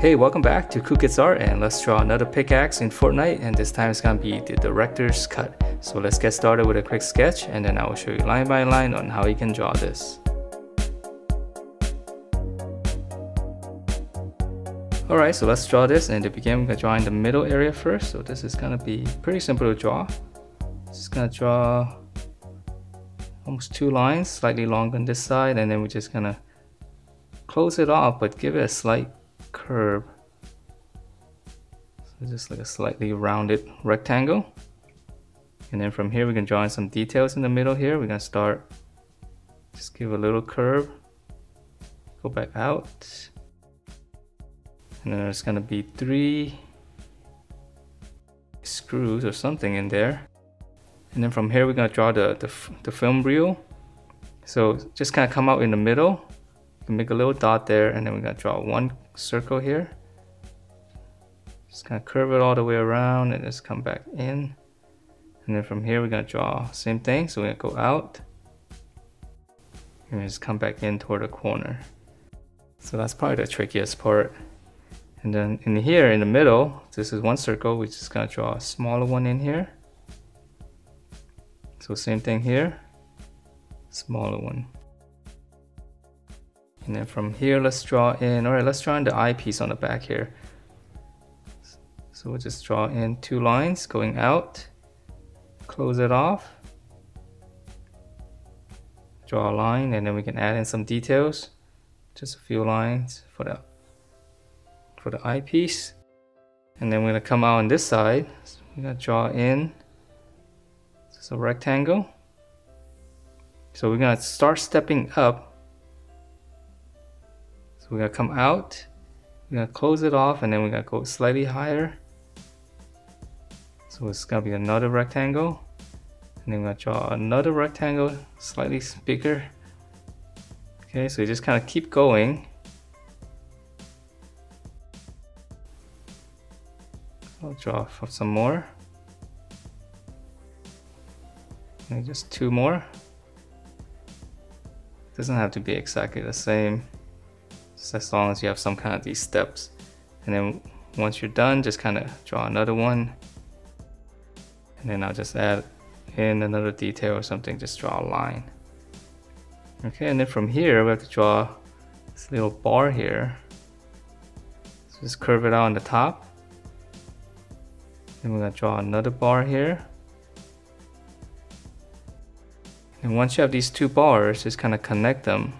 Hey, welcome back to Cookit's Art, and let's draw another pickaxe in Fortnite, and this time it's gonna be the director's cut. So let's get started with a quick sketch, and then I will show you line by line on how you can draw this. Alright, so let's draw this, and to begin, we're gonna draw in the middle area first. So this is gonna be pretty simple to draw. Just gonna draw almost 2 lines, slightly longer on this side, and then we're just gonna close it off, but give it a slight curve. So just like a slightly rounded rectangle. And then from here we can draw in some details in the middle here. We're gonna start, just give a little curve, go back out, and then there's gonna be 3 screws or something in there. And then from here we're gonna draw the film reel. So just kind of come out in the middle, make a little dot there, and then we're gonna draw 1 circle here. Just kind of curve it all the way around and just come back in. And then from here we're gonna draw same thing. So we're gonna go out and just come back in toward the corner. So that's probably the trickiest part. And then in here in the middle, this is 1 circle. We're just gonna draw a smaller one in here. So same thing here, smaller one. And then from here, let's draw in, alright, let's draw in the eyepiece on the back here. So we'll just draw in 2 lines going out, close it off, draw a line, and then we can add in some details, just a few lines for the eyepiece. And then we're gonna come out on this side, so we're gonna draw in just a rectangle. So we're gonna start stepping up. So we're gonna come out, we're gonna close it off, and then we're gonna go slightly higher. So it's gonna be another rectangle, and then we're gonna draw another rectangle, slightly bigger. Okay, so you just kind of keep going. I'll draw for some more. And just 2 more. Doesn't have to be exactly the same, just as long as you have some kind of these steps. And then once you're done, just kind of draw another one. And then I'll just add in another detail or something, just draw a line. Okay, and then from here, we have to draw this little bar here. So just curve it out on the top. Then we're gonna draw another bar here. And once you have these 2 bars, just kind of connect them.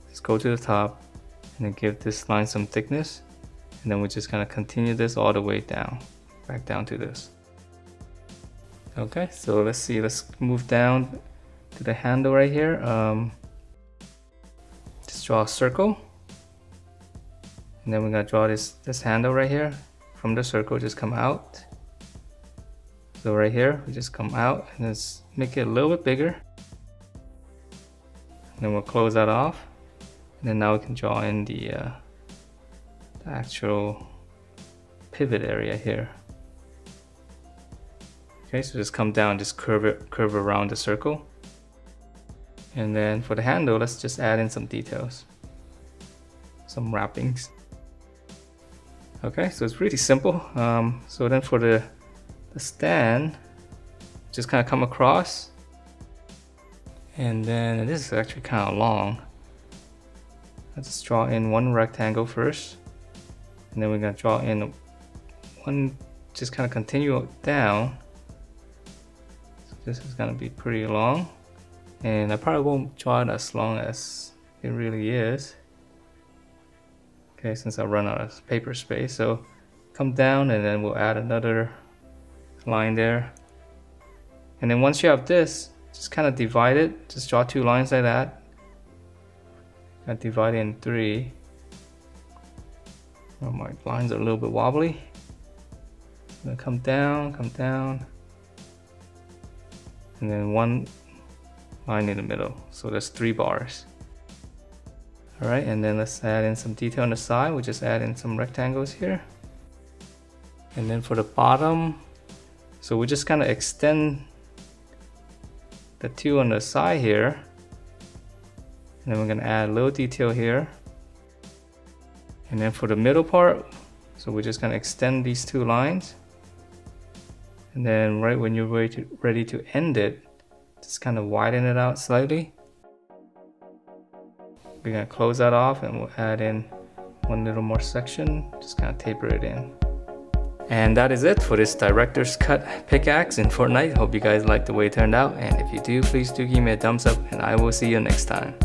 Just go to the top and then give this line some thickness. And then we're just gonna continue this all the way down, back down to this. Okay, so let's see, let's move down to the handle right here. Just draw a circle. And then we're gonna draw this handle right here. From the circle, just come out. So right here, we just come out and just make it a little bit bigger. And then we'll close that off. And then now we can draw in the actual pivot area here. Okay, so just come down, just curve around the circle. And then for the handle, let's just add in some details, some wrappings. Okay, so it's pretty simple. So then for the stand, just kind of come across, and then this is actually kind of long. Let's draw in 1 rectangle first, and then we're gonna draw in 1, just kind of continue down. So this is gonna be pretty long, and I probably won't draw it as long as it really is. Okay, since I run out of paper space. So come down, and then we'll add another line there. And then once you have this, just kind of divide it. Just draw 2 lines like that. I divide it in 3. Oh, my lines are a little bit wobbly. I'm gonna come down, and then 1 line in the middle. So there's 3 bars. Alright, and then let's add in some detail on the side. We'll just add in some rectangles here. And then for the bottom, so we just kind of extend the 2 on the side here. And then we're going to add a little detail here. And then for the middle part, so we're just gonna extend these two lines. And then right when you're ready to end it, just kind of widen it out slightly. We're gonna close that off and we'll add in one little more section, just kind of taper it in. And that is it for this director's cut pickaxe in Fortnite. Hope you guys liked the way it turned out, and if you do, please do give me a thumbs up, and I will see you next time.